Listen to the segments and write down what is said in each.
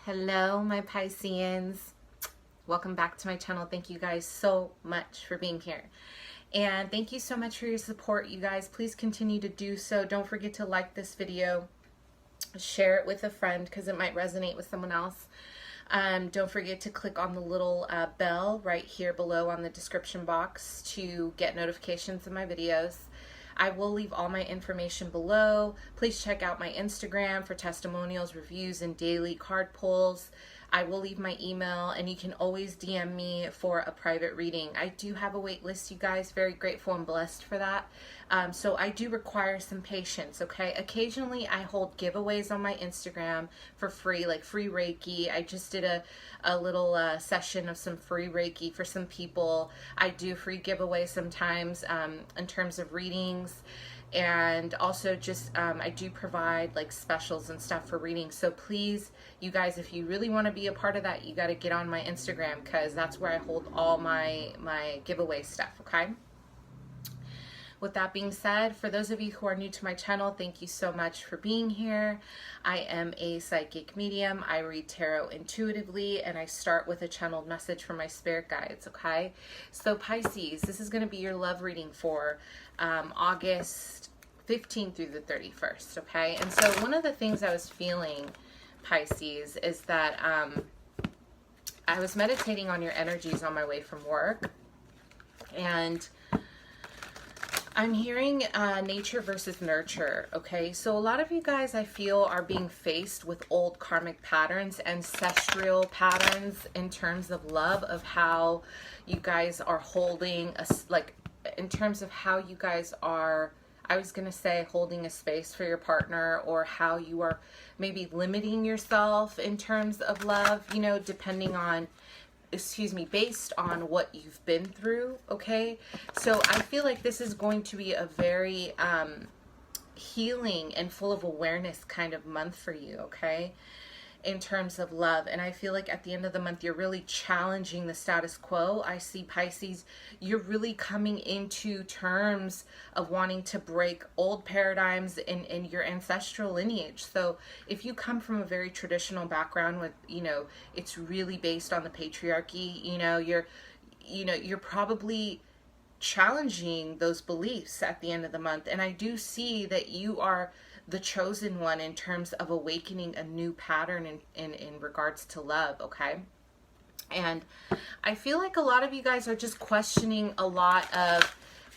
Hello, my Pisceans. Welcome back to my channel. Thank you guys so much for being here. And thank you so much for your support, you guys. Please continue to do so. Don't forget to like this video, share it with a friend because it might resonate with someone else. Don't forget to click on the little bell right here below on the description box to get notifications of my videos. I will leave all my information below. Please check out my Instagram for testimonials, reviews, and daily card pulls. I will leave my email, and you can always DM me for a private reading. I do have a wait list, you guys. Very grateful and blessed for that. So I do require some patience, okay? Occasionally, I hold giveaways on my Instagram for free, like free Reiki. I just did a little session of some free Reiki for some people. I do free giveaways sometimes in terms of readings. And also just I do provide like specials and stuff for readings. So please, you guys, if you really want to be a part of that, you got to get on my Instagram because that's where I hold all my giveaway stuff, okay? With that being said, for those of you who are new to my channel, thank you so much for being here. I am a psychic medium. I read tarot intuitively, and I start with a channeled message from my spirit guides, okay? So Pisces, this is going to be your love reading for August 15th through the 31st, okay? And so one of the things I was feeling, Pisces, is that I was meditating on your energies on my way from work, and I'm hearing nature versus nurture, okay? So a lot of you guys, I feel, are being faced with old karmic patterns, ancestral patterns in terms of love, of how you guys are holding, in terms of how you guys are, I was going to say holding a space for your partner, or how you are maybe limiting yourself in terms of love, you know, depending on, based on what you've been through, okay? So I feel like this is going to be a very healing and full of awareness kind of month for you, okay? In terms of love. And I feel like at the end of the month, you're really challenging the status quo. I see, Pisces, you're really coming into terms of wanting to break old paradigms in your ancestral lineage. So if you come from a very traditional background with, you know, it's really based on the patriarchy, you're probably challenging those beliefs at the end of the month. And I do see that you are the chosen one in terms of awakening a new pattern in regards to love, okay? And I feel like a lot of you guys are just questioning a lot of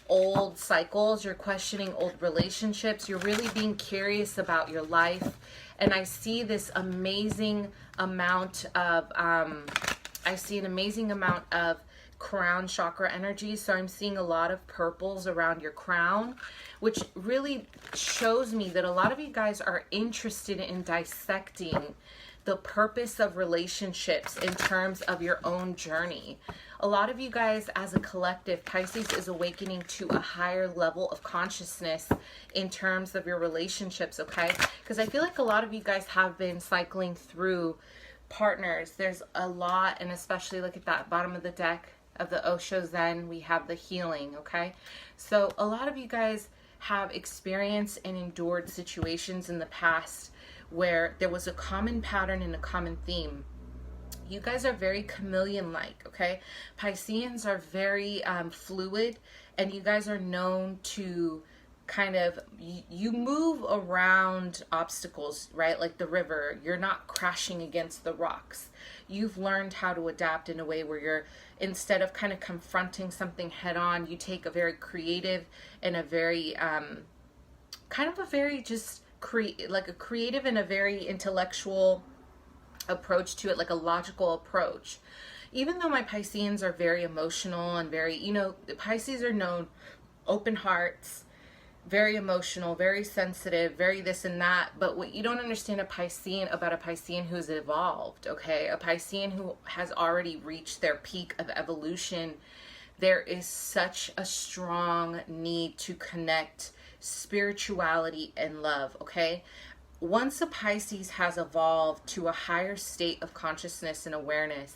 old cycles. You're questioning old relationships. You're really being curious about your life. And I see this amazing amount of, crown chakra energy. So I'm seeing a lot of purples around your crown, which really shows me that a lot of you guys are interested in dissecting the purpose of relationships in terms of your own journey. A lot of you guys as a collective, Pisces is awakening to a higher level of consciousness in terms of your relationships, okay? Because I feel like a lot of you guys have been cycling through partners. There's a lot, and especially look at that bottom of the deck of the Osho Zen, we have the healing, okay? So a lot of you guys have experienced and endured situations in the past where there was a common pattern and a common theme. You guys are very chameleon-like, okay? Pisceans are very fluid, and you guys are known to kind of, you move around obstacles, right? Like the river, you're not crashing against the rocks. You've learned how to adapt in a way where you're, instead of kind of confronting something head on, you take a very creative and a very, like a creative and a very intellectual approach to it, like a logical approach. Even though my Pisceans are very emotional and very, you know, the Pisces are known open hearts, very emotional, very sensitive, very this and that. But what you don't understand about a Piscean who's evolved, okay? A Piscean who has already reached their peak of evolution, there is such a strong need to connect spirituality and love, okay? Once a Pisces has evolved to a higher state of consciousness and awareness,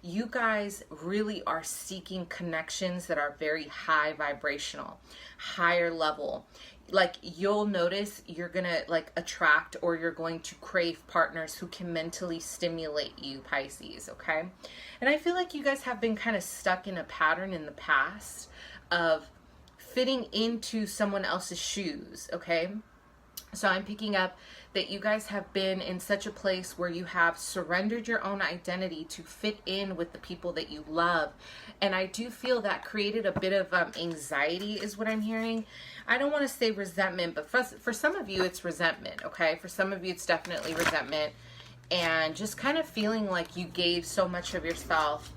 you guys really are seeking connections that are very high vibrational, higher level. like you'll notice you're gonna like attract, or you're going to crave partners who can mentally stimulate you, Pisces, okay? And I feel like you guys have been kind of stuck in a pattern in the past of fitting into someone else's shoes, okay? So I'm picking up that you guys have been in such a place where you have surrendered your own identity to fit in with the people that you love. And I do feel that created a bit of anxiety is what I'm hearing. I don't want to say resentment, but for some of you, it's resentment, okay? For some of you, it's definitely resentment. And just kind of feeling like you gave so much of yourself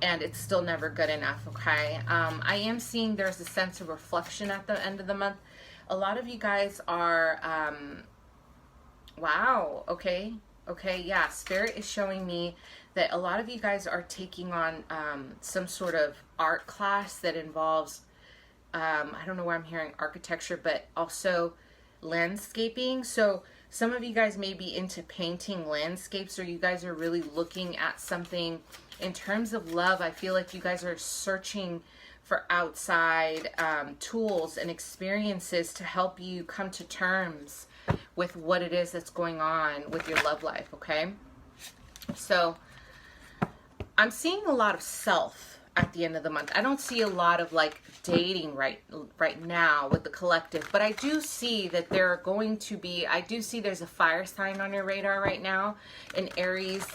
and it's still never good enough, okay? I am seeing there's a sense of reflection at the end of the month. A lot of you guys are, wow, okay, yeah, Spirit is showing me that a lot of you guys are taking on some sort of art class that involves, I don't know where I'm hearing architecture, but also landscaping. So some of you guys may be into painting landscapes, or you guys are really looking at something in terms of love. I feel like you guys are searching for outside tools and experiences to help you come to terms with what it is that's going on with your love life, okay? So I'm seeing a lot of self at the end of the month. I don't see a lot of like dating right now with the collective, but I do see that there are going to be, I do see there's a fire sign on your radar right now, in Aries,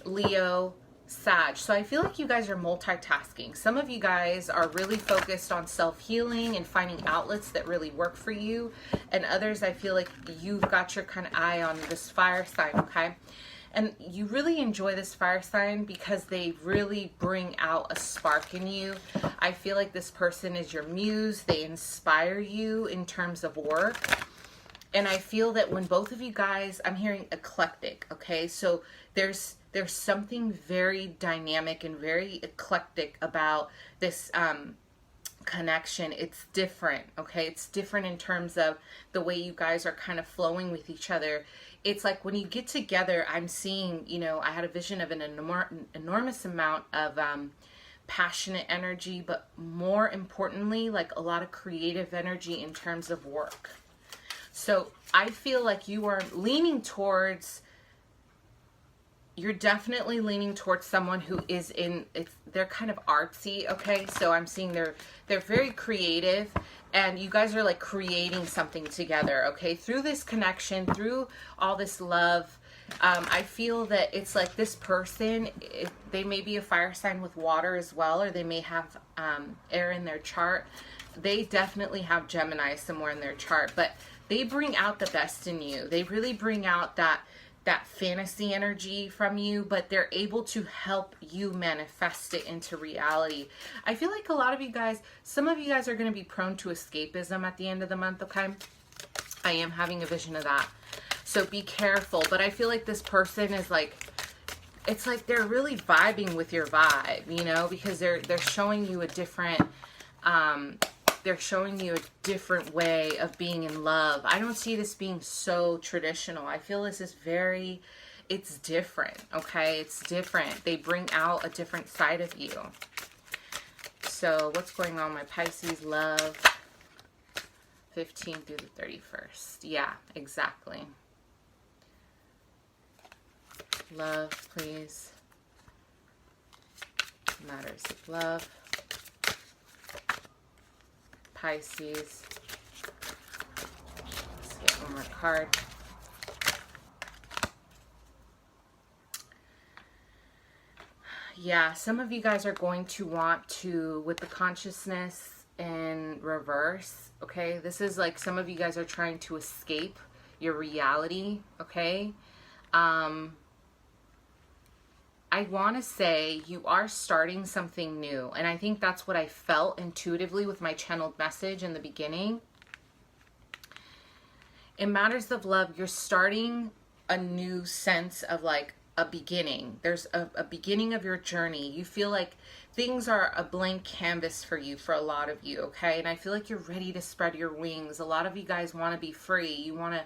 Leo, Sag. So I feel like you guys are multitasking. Some of you guys are really focused on self-healing and finding outlets that really work for you. And others, I feel like you've got your kind of eye on this fire sign, okay? And you really enjoy this fire sign because they really bring out a spark in you. I feel like this person is your muse. They inspire you in terms of work. And I feel that when both of you guys, I'm hearing eclectic, okay? So there's something very dynamic and very eclectic about this connection. It's different, okay? It's different in terms of the way you guys are kind of flowing with each other. It's like when you get together, I'm seeing, you know, I had a vision of an enormous amount of passionate energy, but more importantly, like a lot of creative energy in terms of work. So I feel like you are leaning towards, you're definitely leaning towards someone who is in, they're kind of artsy, okay? So I'm seeing they're very creative, and you guys are like creating something together, okay? Through this connection, through all this love, I feel that it's like this person, they may be a fire sign with water as well, or they may have air in their chart. They definitely have Gemini somewhere in their chart, but they bring out the best in you. They really bring out that fantasy energy from you, but they're able to help you manifest it into reality. I feel like a lot of you guys, some of you guys are going to be prone to escapism at the end of the month, okay? I am having a vision of that. So be careful. But I feel like this person is like, it's like they're really vibing with your vibe, you know, because they're showing you a different, they're showing you a different way of being in love. I don't see this being so traditional. I feel this is very, it's different, okay? It's different. They bring out a different side of you. So what's going on, my Pisces love? 15th through the 31st. Yeah, exactly. Love, please. Matters of love. Pisces. Let's get one more card. Yeah, some of you guys are going to want to, with the consciousness in reverse, okay? This is like some of you guys are trying to escape your reality, okay? I want to say you are starting something new. And I think that's what I felt intuitively with my channeled message in the beginning. In matters of love, you're starting a new sense of like a beginning. There's a beginning of your journey. You feel like things are a blank canvas for you, for a lot of you, okay? And I feel like you're ready to spread your wings. A lot of you guys want to be free. You want to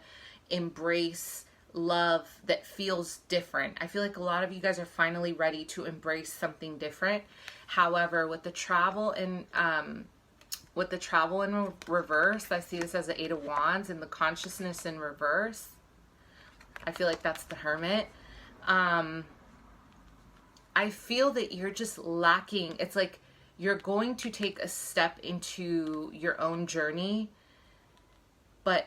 embrace love that feels different. I feel like a lot of you guys are finally ready to embrace something different. However, with the travel and with the travel in reverse, I see this as the Eight of Wands and the consciousness in reverse. I feel like that's the Hermit. I feel that you're just lacking. It's like you're going to take a step into your own journey. But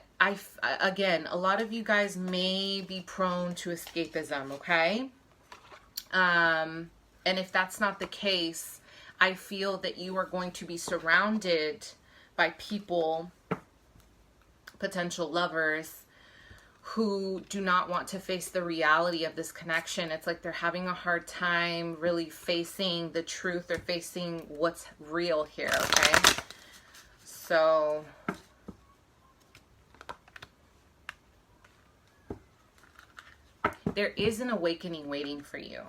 again, a lot of you guys may be prone to escapism, okay? And if that's not the case, I feel that you are going to be surrounded by people, potential lovers, who do not want to face the reality of this connection. It's like they're having a hard time really facing the truth or facing what's real here, okay? So there is an awakening waiting for you,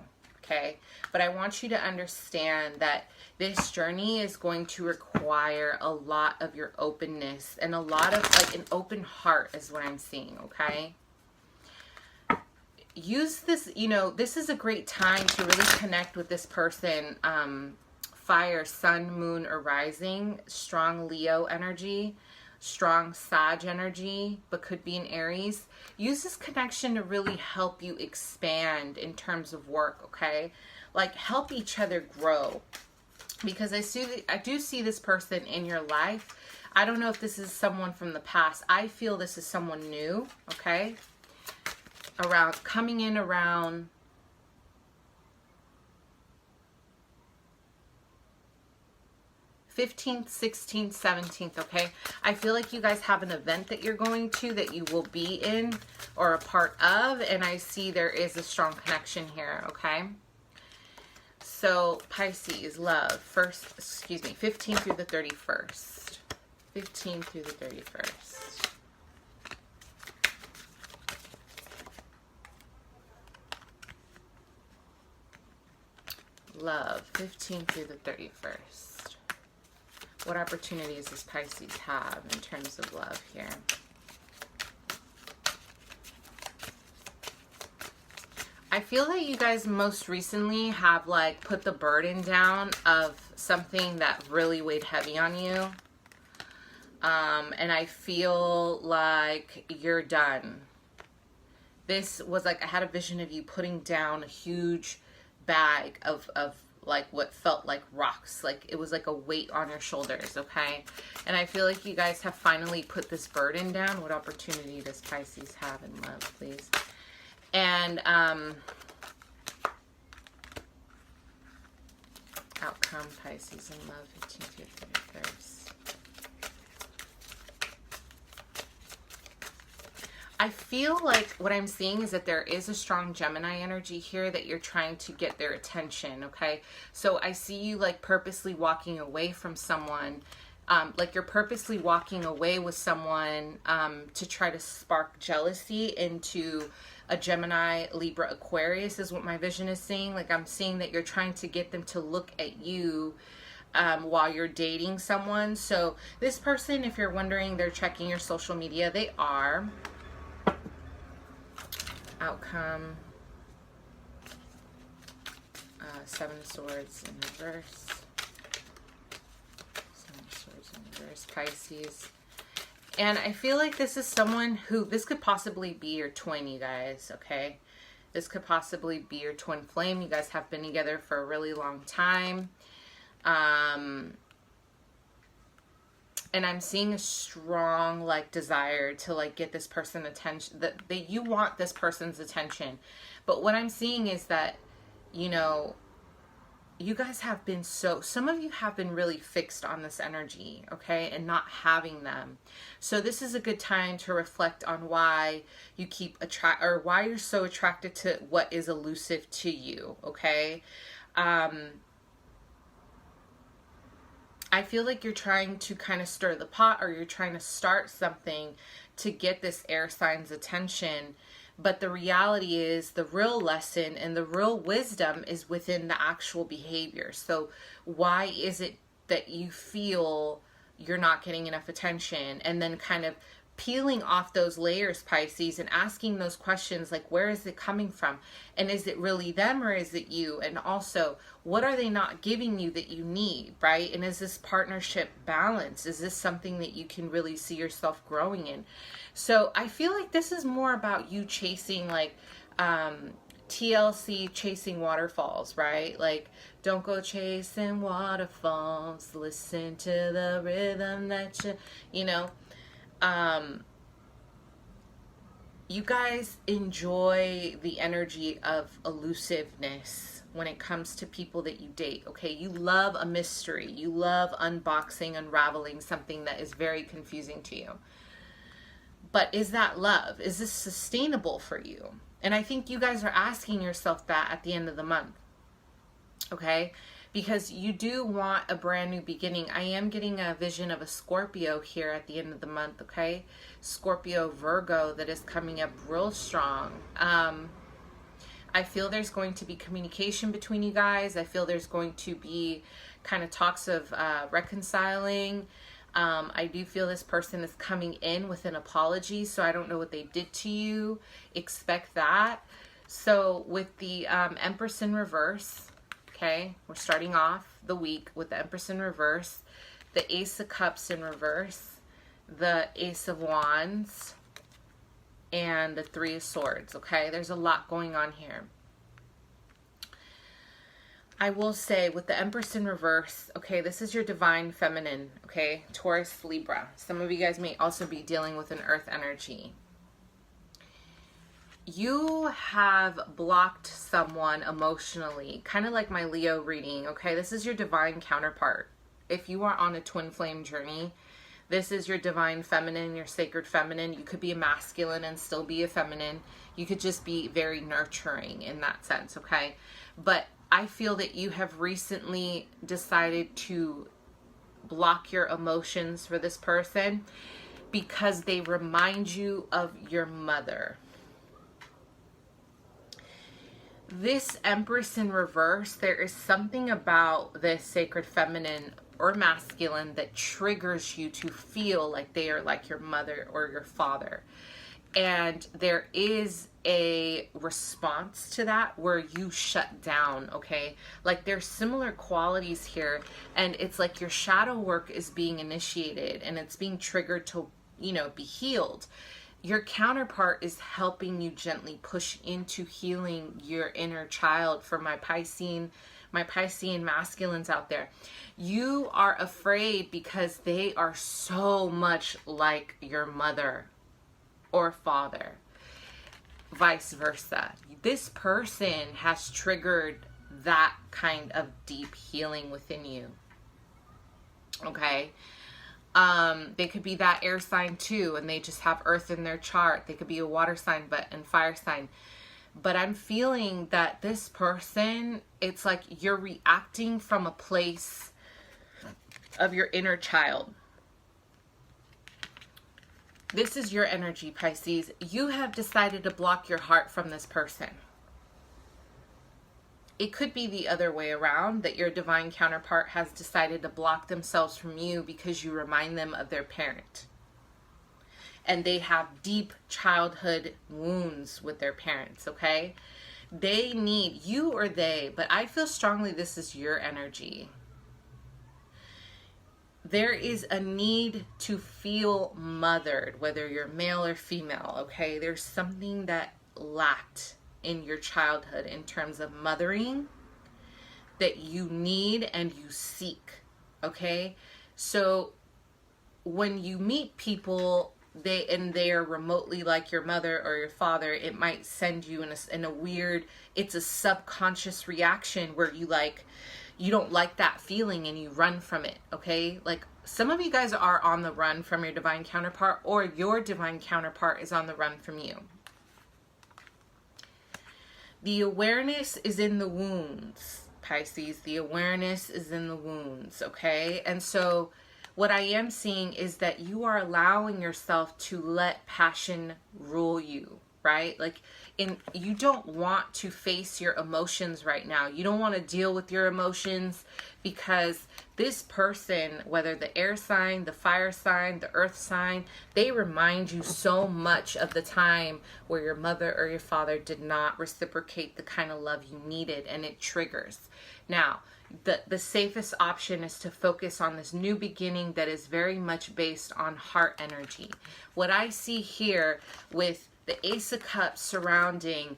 okay? But I want you to understand that this journey is going to require a lot of your openness and a lot of, like, an open heart is what I'm seeing, okay? Use this, you know, this is a great time to really connect with this person. Fire, sun, moon, or rising, strong Leo energy, strong Sag energy, but could be in Aries. Use this connection to really help you expand in terms of work, okay? Like, help each other grow. Because I do see this person in your life. I don't know if this is someone from the past. I feel this is someone new, okay? Coming in around '15th, '16th, '17th, okay? I feel like you guys have an event that you're going to, that you will be in or a part of, and I see there is a strong connection here, okay? So, Pisces, love, 15th through the 31st. 15th through the 31st. Love, 15th through the 31st. What opportunities does Pisces have in terms of love here? I feel that you guys most recently have, like, put the burden down of something that really weighed heavy on you. And I feel like you're done. This was like, I had a vision of you putting down a huge bag of like what felt like rocks. Like it was like a weight on your shoulders, okay? And I feel like you guys have finally put this burden down. What opportunity does Pisces have in love, please? And outcome, Pisces in love, 15th to 31st. I feel like what I'm seeing is that there is a strong Gemini energy here that you're trying to get their attention, okay? So I see you like purposely walking away from someone, like you're purposely walking away with someone to try to spark jealousy into a Gemini, Libra, Aquarius is what my vision is seeing. Like I'm seeing that you're trying to get them to look at you while you're dating someone. So this person, if you're wondering, they're checking your social media. They are. Outcome, Seven of Swords in reverse, Seven of Swords in reverse, Pisces. And I feel like this is someone who, this could possibly be your twin, you guys, okay? This could possibly be your twin flame. You guys have been together for a really long time. And I'm seeing a strong, like, desire to, like, get this person attention, that you want this person's attention. But what I'm seeing is that, you know, you guys have been some of you have been really fixed on this energy, okay, and not having them. So this is a good time to reflect on why you keep or why you're so attracted to what is elusive to you, okay? I feel like you're trying to kind of stir the pot, or you're trying to start something to get this air sign's attention. But the reality is the real lesson and the real wisdom is within the actual behavior. So why is it that you feel you're not getting enough attention? And then kind of peeling off those layers, Pisces, and asking those questions like, where is it coming from? And is it really them or is it you? And also, what are they not giving you that you need, right? And is this partnership balanced? Is this something that you can really see yourself growing in? So I feel like this is more about you chasing like TLC, chasing waterfalls, right? Like, don't go chasing waterfalls, listen to the rhythm that you know. You guys enjoy the energy of elusiveness when it comes to people that you date, okay? You love a mystery. You love unboxing, unraveling something that is very confusing to you. But is that love? Is this sustainable for you? And I think you guys are asking yourself that at the end of the month, okay? Because you do want a brand new beginning. I am getting a vision of a Scorpio here at the end of the month, okay? Scorpio, Virgo, that is coming up real strong. I feel there's going to be communication between you guys. I feel there's going to be kind of talks of reconciling. I do feel this person is coming in with an apology, so I don't know what they did to you. Expect that. So with the Empress in reverse, okay, we're starting off the week with the Empress in reverse, the Ace of Cups in reverse, the Ace of Wands, and the Three of Swords, okay? There's a lot going on here. I will say with the Empress in reverse, okay, this is your divine feminine, okay? Taurus, Libra. Some of you guys may also be dealing with an earth energy. You have blocked someone emotionally, kind of like my Leo reading, okay? This is your divine counterpart. If you are on a twin flame journey, this is your divine feminine, your sacred feminine. You could be a masculine and still be a feminine. You could just be very nurturing in that sense, okay? But I feel that you have recently decided to block your emotions for this person because they remind you of your mother. This Empress in reverse, there is something about this sacred feminine or masculine that triggers you to feel like they are like your mother or your father. And there is a response to that where you shut down, okay? Like there's similar qualities here, and it's like your shadow work is being initiated and it's being triggered to, you know, be healed. Your counterpart is helping you gently push into healing your inner child. For my Piscean masculines out there, you are afraid because they are so much like your mother or father, vice versa. This person has triggered that kind of deep healing within you, okay? They could be that air sign too, and they just have earth in their chart. They could be a water sign and fire sign. But I'm feeling that this person, it's like you're reacting from a place of your inner child. This is your energy, Pisces. You have decided to block your heart from this person. It could be the other way around, that your divine counterpart has decided to block themselves from you because you remind them of their parent. And they have deep childhood wounds with their parents, okay? They need, you or they, but I feel strongly this is your energy. There is a need to feel mothered, whether you're male or female, okay? There's something that lacked in your childhood in terms of mothering that you need and you seek, okay? So when you meet people, they are remotely like your mother or your father, it might send you in a weird, it's a subconscious reaction where you don't like that feeling and you run from it, okay? Like some of you guys are on the run from your divine counterpart, or your divine counterpart is on the run from you. The awareness is in the wounds, Pisces. The awareness is in the wounds, okay? And so what I am seeing is that you are allowing yourself to let passion rule you, right? Like, you don't want to face your emotions right now. You don't want to deal with your emotions, because this person, whether the air sign, the fire sign, the earth sign, they remind you so much of the time where your mother or your father did not reciprocate the kind of love you needed, and it triggers. Now, the safest option is to focus on this new beginning that is very much based on heart energy. What I see here with the Ace of Cups surrounding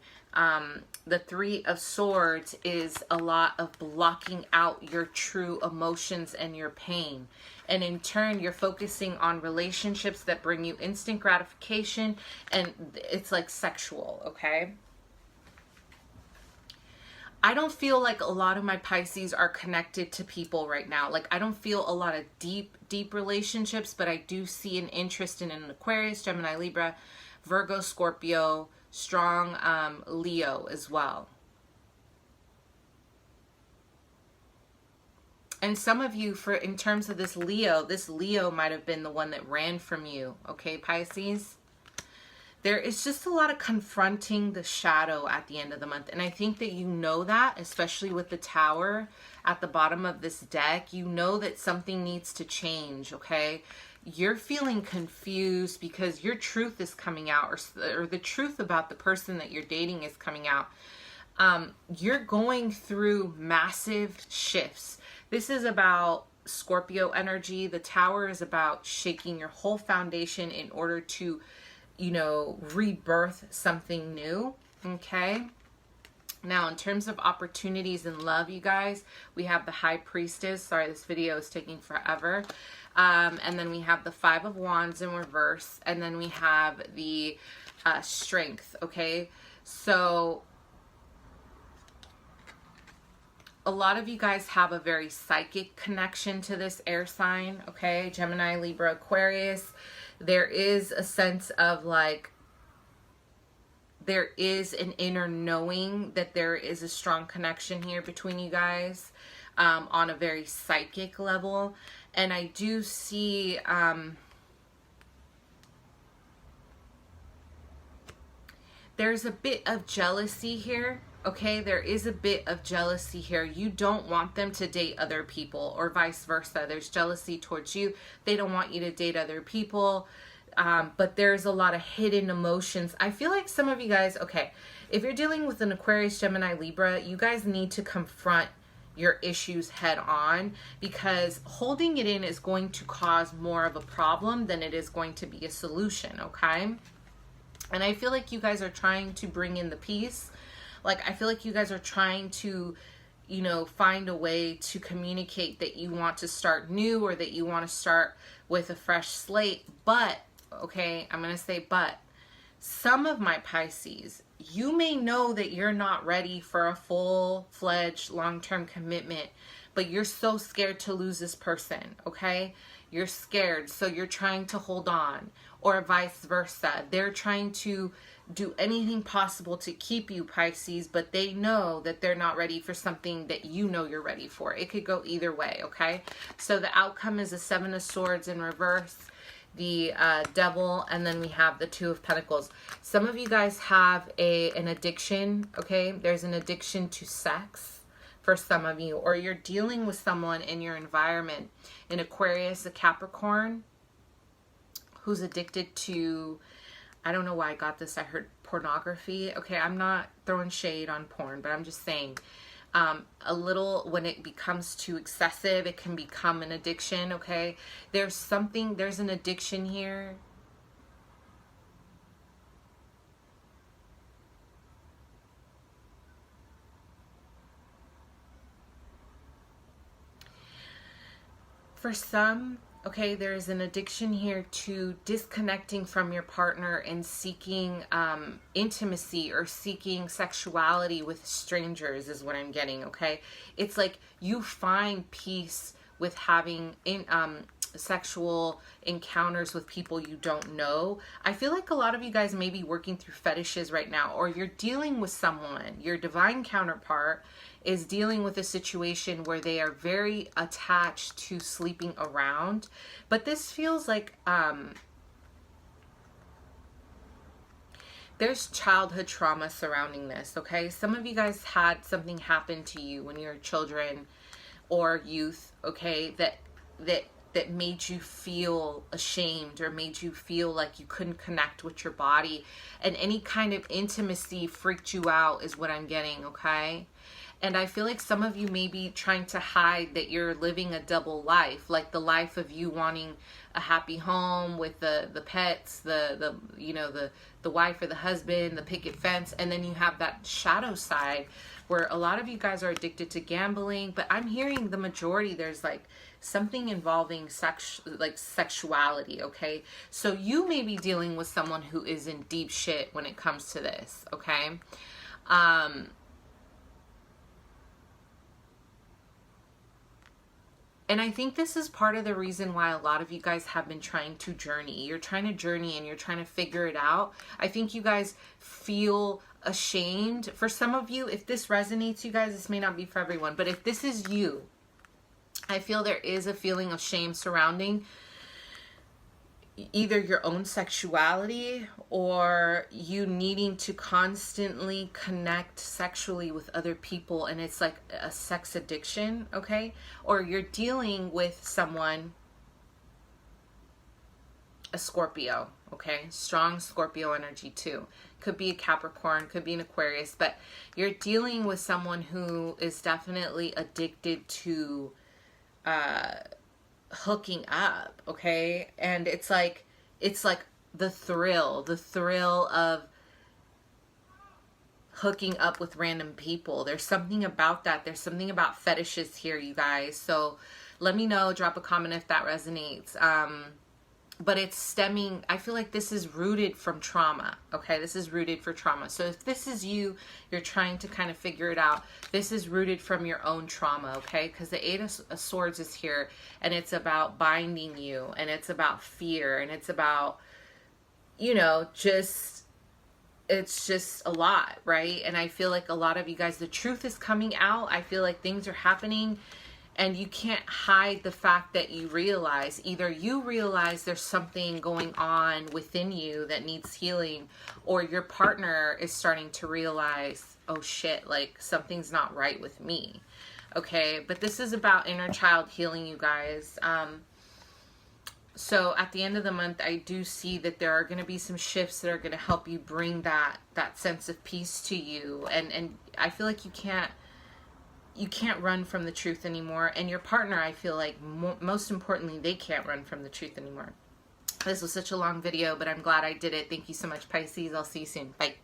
the Three of Swords is a lot of blocking out your true emotions and your pain. And in turn, you're focusing on relationships that bring you instant gratification, and it's like sexual, okay? I don't feel like a lot of my Pisces are connected to people right now. Like, I don't feel a lot of deep relationships, but I do see an interest in an Aquarius, Gemini, Libra, Virgo, Scorpio, strong Leo as well. And some of you, in terms of this Leo might have been the one that ran from you, okay, Pisces? There is just a lot of confronting the shadow at the end of the month. And I think that you know that, especially with the Tower at the bottom of this deck. You know that something needs to change, okay? You're feeling confused because your truth is coming out, or the truth about the person that you're dating is coming out. You're going through massive shifts. This is about Scorpio energy. The Tower is about shaking your whole foundation in order to, you know, rebirth something new, okay? Now, in terms of opportunities in love, you guys, we have the High Priestess. Sorry, this video is taking forever. And then we have the Five of Wands in reverse. And then we have the Strength, okay? So a lot of you guys have a very psychic connection to this air sign, okay? Gemini, Libra, Aquarius. There is a sense of like, there is an inner knowing that there is a strong connection here between you guys on a very psychic level. And I do see there's a bit of jealousy here. Okay, there is a bit of jealousy here. You don't want them to date other people, or vice versa. There's jealousy towards you. They don't want you to date other people. But there's a lot of hidden emotions. I feel like some of you guys, okay, if you're dealing with an Aquarius, Gemini, Libra, you guys need to confront your issues head on, because holding it in is going to cause more of a problem than it is going to be a solution, okay? And I feel like you guys are trying to bring in the peace. Like, I feel like you guys are trying to, you know, find a way to communicate that you want to start new, or that you want to start with a fresh slate. But, okay, I'm going to say but. Some of my Pisces, you may know that you're not ready for a full-fledged long-term commitment, but you're so scared to lose this person, okay? You're scared, so you're trying to hold on, or vice versa. They're trying to do anything possible to keep you, Pisces, but they know that they're not ready for something that you know you're ready for. It could go either way, okay? So the outcome is a Seven of Swords in reverse, the Devil, and then we have the Two of Pentacles. Some of you guys have an addiction, okay? There's an addiction to sex for some of you, or you're dealing with someone in your environment, an Aquarius, a Capricorn, who's addicted to, I don't know why I got this. I heard pornography. Okay, I'm not throwing shade on porn, but I'm just saying a little, when it becomes too excessive, it can become an addiction, okay? There's an addiction here. For some, okay, there is an addiction here to disconnecting from your partner and seeking intimacy or seeking sexuality with strangers is what I'm getting, okay? It's like you find peace with having sexual encounters with people you don't know. I feel like a lot of you guys may be working through fetishes right now, or you're dealing with someone, your divine counterpart is dealing with a situation where they are very attached to sleeping around. But this feels like there's childhood trauma surrounding this, okay? Some of you guys had something happen to you when you were children or youth, okay, that made you feel ashamed or made you feel like you couldn't connect with your body, and any kind of intimacy freaked you out is what I'm getting, okay? And I feel like some of you may be trying to hide that you're living a double life, like the life of you wanting a happy home with the pets, the you know, the wife or the husband, the picket fence, and then you have that shadow side where a lot of you guys are addicted to gambling. But I'm hearing the majority, there's like something involving sexuality, okay? So you may be dealing with someone who is in deep shit when it comes to this, okay? And I think this is part of the reason why a lot of you guys have been trying to journey. You're trying to journey and you're trying to figure it out. I think you guys feel ashamed. For some of you, if this resonates, you guys, this may not be for everyone, but if this is you, I feel there is a feeling of shame surrounding either your own sexuality or you needing to constantly connect sexually with other people, and it's like a sex addiction, okay? Or you're dealing with someone, a Scorpio, okay? Strong Scorpio energy too. Could be a Capricorn, could be an Aquarius, but you're dealing with someone who is definitely addicted to hooking up, okay? And it's like the thrill of hooking up with random people. There's something about that. There's something about fetishes here, you guys. So let me know, drop a comment if that resonates. But it's stemming, I feel like this is rooted from trauma, okay? This is rooted for trauma. So if this is you, you're trying to kind of figure it out, this is rooted from your own trauma, okay? Because the Eight of Swords is here, and it's about binding you, and it's about fear, and it's about, you know, it's just a lot, right? And I feel like a lot of you guys, the truth is coming out. I feel like things are happening, and you can't hide the fact that you realize, either you realize there's something going on within you that needs healing, or your partner is starting to realize, oh shit, like something's not right with me, okay? But this is about inner child healing, you guys. So at the end of the month, I do see that there are going to be some shifts that are going to help you bring that sense of peace to you. And I feel like you can't run from the truth anymore. And your partner, I feel like most importantly, they can't run from the truth anymore. This was such a long video, but I'm glad I did it. Thank you so much, Pisces. I'll see you soon. Bye.